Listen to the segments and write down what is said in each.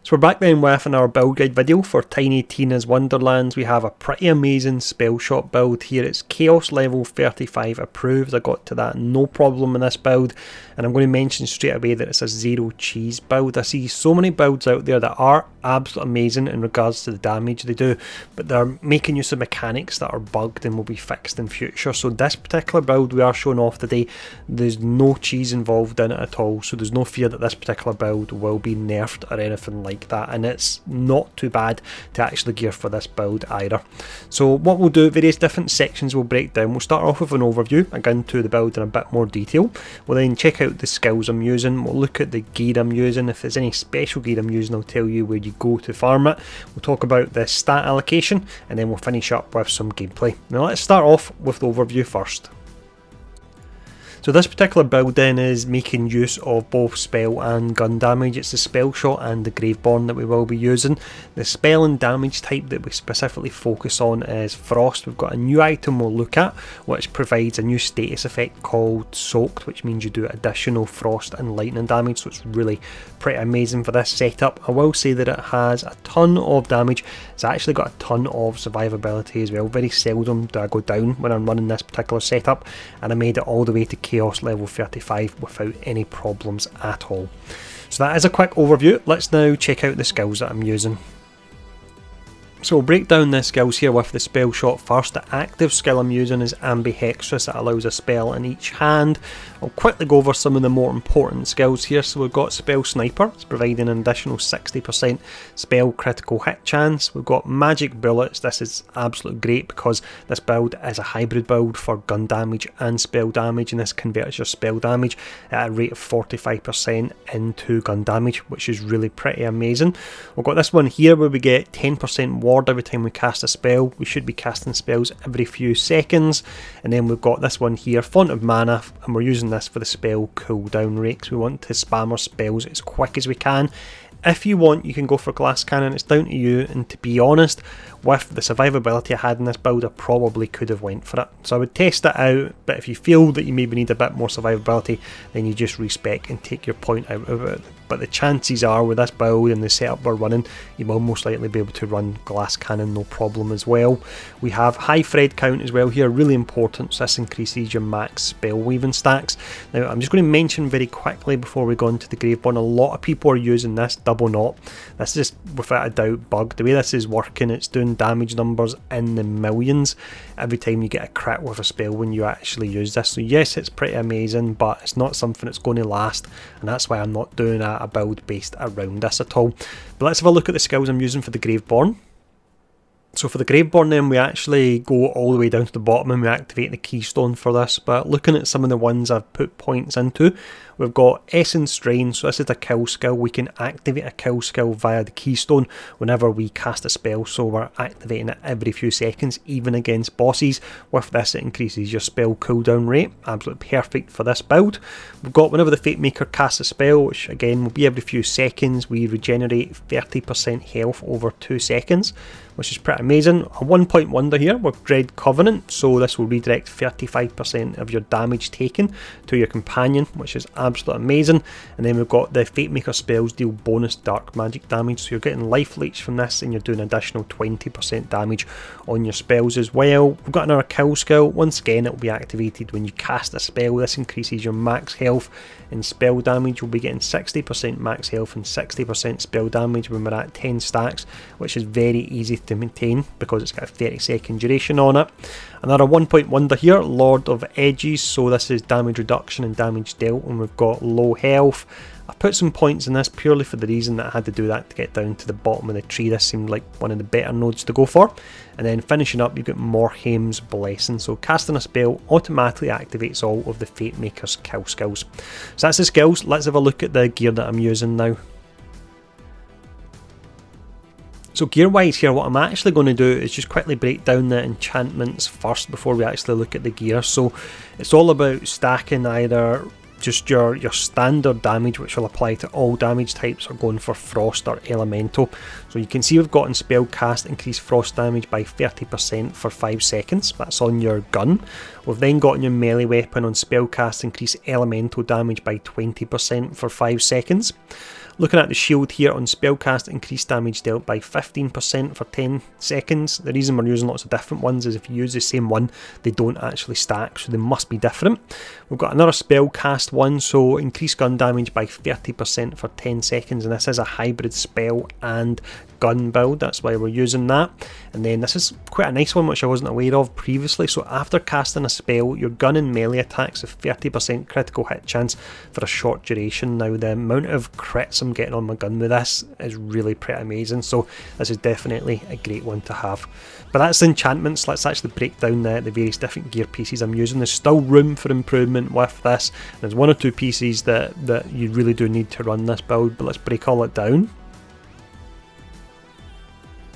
So we're back then with another build guide video for Tiny Tina's Wonderlands. We have a pretty amazing Spellshot build here. It's Chaos level 35 approved. I got to that no problem in this build, and I'm going to mention straight away that it's a zero cheese build. I see so many builds out there that are absolutely amazing in regards to the damage they do, but they're making use of mechanics that are bugged and will be fixed in future. So this particular build we are showing off today, there's no cheese involved in it at all, so there's no fear that this particular build will be nerfed or anything like that, and it's not too bad to actually gear for this build either. So what we'll do, various different sections we'll break down. We'll start off with an overview, again to the build in a bit more detail. We'll then check out the skills I'm using, we'll look at the gear I'm using. If there's any special gear I'm using, I'll tell you where you go to farm it. We'll talk about the stat allocation, and then we'll finish up with some gameplay. Now let's start off with the overview first. So this particular build then is making use of both spell and gun damage. It's the Spellshot and the Graveborn that we will be using. The spell and damage type that we specifically focus on is Frost. We've got a new item we'll look at which provides a new status effect called Soaked, which means you do additional frost and lightning damage, so it's really pretty amazing for this setup. I will say that it has a ton of damage. It's actually got a ton of survivability as well. Very seldom do I go down when I'm running this particular setup, and I made it all the way to Chaos level 35 without any problems at all. So that is a quick overview. Let's now check out the skills that I'm using. So we'll break down the skills here with the Spellshot first. The active skill I'm using is Ambihextrous. That allows a spell in each hand. I'll quickly go over some of the more important skills here. So we've got Spell Sniper, it's providing an additional 60% spell critical hit chance. We've got Magic Bullets. This is absolutely great because this build is a hybrid build for gun damage and spell damage, and this converts your spell damage at a rate of 45% into gun damage, which is really pretty amazing. We've got this one here where we get 10% ward every time we cast a spell. We should be casting spells every few seconds. And then we've got this one here, Font of Mana, and we're using this for the spell cooldown rate, because we want to spam our spells as quick as we can. If you want, you can go for Glass Cannon, it's down to you, and to be honest, with the survivability I had in this build, I probably could have went for it. So I would test it out, but if you feel that you maybe need a bit more survivability, then you just respec and take your point out of it. But the chances are with this build and the setup we're running, you will most likely be able to run Glass Cannon no problem as well. We have high Thread count as well here, really important, so this increases your max spell weaving stacks. Now I'm just going to mention very quickly before we go into the Graveborn, a lot of people are using this double knot. This is without a doubt bugged. The way this is working, it's doing damage numbers in the millions every time you get a crit with a spell when you actually use this. So yes, it's pretty amazing, but it's not something that's going to last, and that's why I'm not doing a build based around this at all. But let's have a look at the skills I'm using for the Graveborn. So for the Graveborn then, we actually go all the way down to the bottom and we activate the keystone for this. But looking at some of the ones I've put points into, we've got Essence Strain, so this is a kill skill. We can activate a kill skill via the keystone whenever we cast a spell, so we're activating it every few seconds, even against bosses. With this it increases your spell cooldown rate, absolutely perfect for this build. We've got whenever the Fate Maker casts a spell, which again will be every few seconds, we regenerate 30% health over 2 seconds, which is pretty amazing. A 1-point wonder here with Dread Covenant, so this will redirect 35% of your damage taken to your companion, which is absolutely amazing. And then we've got the Fate Maker spells deal bonus dark magic damage, so you're getting life leech from this and you're doing additional 20% damage on your spells as well. We've got another kill skill. Once again, it will be activated when you cast a spell. This increases your max health and spell damage. We'll be getting 60% max health and 60% spell damage when we're at 10 stacks, which is very easy to maintain because it's got a 30-second duration on it. Another 1-point wonder here, Lord of Edges, so this is damage reduction and damage dealt, and we've got low health. I put some points in this purely for the reason that I had to do that to get down to the bottom of the tree. This seemed like one of the better nodes to go for. And then finishing up, you've got Morhaim's Blessing, so casting a spell automatically activates all of the Fate Maker's kill skills. So that's the skills. Let's have a look at the gear that I'm using now. So gear wise here, what I'm actually going to do is just quickly break down the enchantments first before we actually look at the gear. So it's all about stacking either just your standard damage, which will apply to all damage types, or going for frost or elemental. So you can see we've got in spellcast increased frost damage by 30% for 5 seconds, that's on your gun. We've then got in your melee weapon on spellcast increase elemental damage by 20% for 5 seconds. Looking at the shield here on spellcast, increased damage dealt by 15% for 10 seconds. The reason we're using lots of different ones is if you use the same one, they don't actually stack, so they must be different. We've got another spellcast one, so increased gun damage by 30% for 10 seconds, and this is a hybrid spell and gun build, that's why we're using that. And then this is quite a nice one which I wasn't aware of previously. So after casting a spell, your gun and melee attacks have 30% critical hit chance for a short duration. Now the amount of crits I'm getting on my gun with this is really pretty amazing, so this is definitely a great one to have. But that's the enchantments. Let's actually break down the various different gear pieces I'm using. There's still room for improvement with this. There's one or two pieces that you really do need to run this build, but let's break all it down.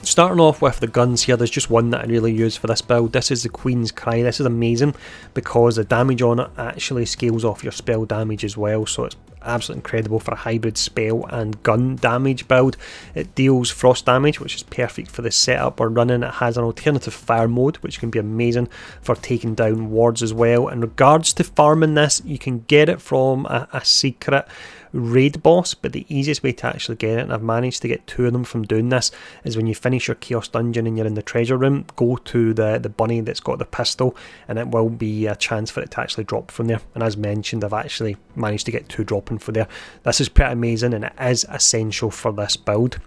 Starting off with the guns here, there's just one that I really use for this build. This is the Queen's Cry. This is amazing because the damage on it actually scales off your spell damage as well, so it's absolutely incredible for a hybrid spell and gun damage build. It deals frost damage, which is perfect for the setup we're running. It has an alternative fire mode, which can be amazing for taking down wards as well. In regards to farming this, you can get it from a secret raid boss, but the easiest way to actually get it, and I've managed to get 2 of them from doing this, is when you finish your chaos dungeon and you're in the treasure room, go to the bunny that's got the pistol, and it will be a chance for it to actually drop from there. And as mentioned, I've actually managed to get 2 dropping from there. This is pretty amazing and it is essential for this build.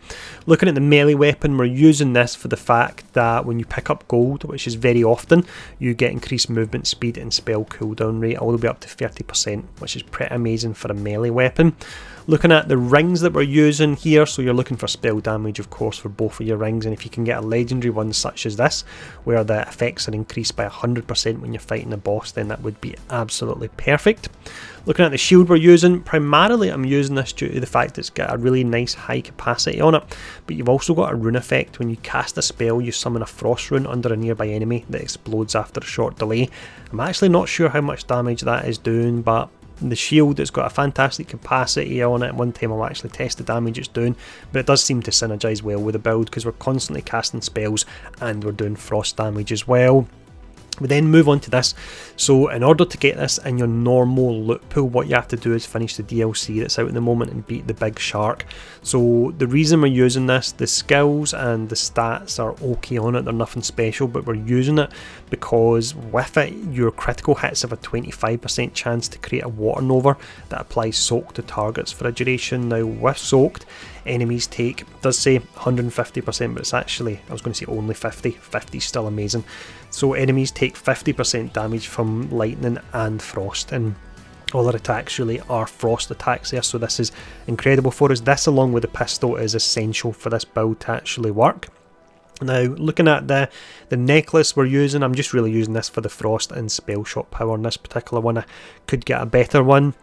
Looking at the melee weapon, we're using this for the fact that when you pick up gold, which is very often, you get increased movement speed and spell cooldown rate all the way up to 30%, which is pretty amazing for a melee weapon. Looking at the rings that we're using here, so you're looking for spell damage of course for both of your rings, and if you can get a legendary one such as this where the effects are increased by 100% when you're fighting a boss, then that would be absolutely perfect. Looking at the shield we're using, primarily I'm using this due to the fact it's got a really nice high capacity on it, but you've also got a rune effect. When you cast a spell, you summon a frost rune under a nearby enemy that explodes after a short delay. I'm actually not sure how much damage that is doing, but the shield, it's got a fantastic capacity on it. One time I'll actually test the damage it's doing, but it does seem to synergise well with the build because we're constantly casting spells and we're doing frost damage as well. We then move on to this. So in order to get this in your normal loot pool, what you have to do is finish the DLC that's out at the moment and beat the big shark. So the reason we're using this, the skills and the stats are okay on it, they're nothing special, but we're using it because with it your critical hits have a 25% chance to create a water nova that applies soak to targets for a duration. Now with soaked, enemies take, it does say 150%, but it's actually, I was going to say only 50, 50 is still amazing. So enemies take 50% damage from lightning and frost, and all our attacks really are frost attacks there, so this is incredible for us. This along with the pistol is essential for this build to actually work. Now looking at the necklace we're using, I'm just really using this for the frost and Spellshot power. In this particular one I could get a better one.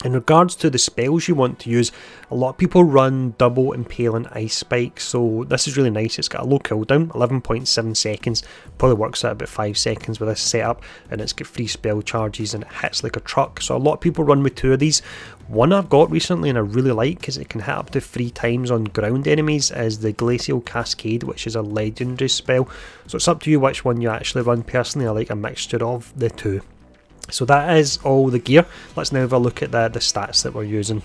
In regards to the spells you want to use, a lot of people run double impaling ice spike, so this is really nice. It's got a low cooldown, 11.7 seconds, probably works out about 5 seconds with this setup, and it's got free spell charges and it hits like a truck, so a lot of people run with 2 of these. One I've got recently and I really like because it can hit up to 3 times on ground enemies is the Glacial Cascade, which is a legendary spell, so it's up to you which one you actually run. Personally I like a mixture of the 2. So that is all the gear. Let's now have a look at the stats that we're using.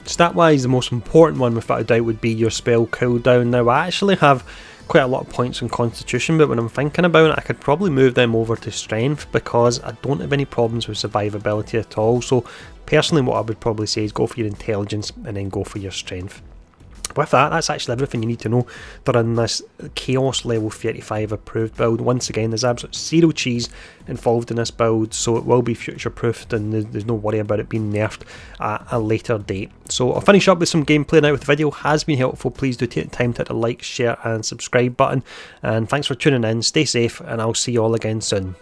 Stat wise, the most important one without a doubt would be your spell cooldown. Now I actually have quite a lot of points in Constitution, but when I'm thinking about it, I could probably move them over to Strength because I don't have any problems with survivability at all. So personally what I would probably say is go for your Intelligence and then go for your Strength. With that, that's actually everything you need to know to run this Chaos level 35 approved build. Once again, there's absolutely zero cheese involved in this build, so it will be future proofed and there's no worry about it being nerfed at a later date. So I'll finish up with some gameplay now. If the video has been helpful, please do take the time to hit the like, share and subscribe button, and thanks for tuning in, stay safe, and I'll see you all again soon.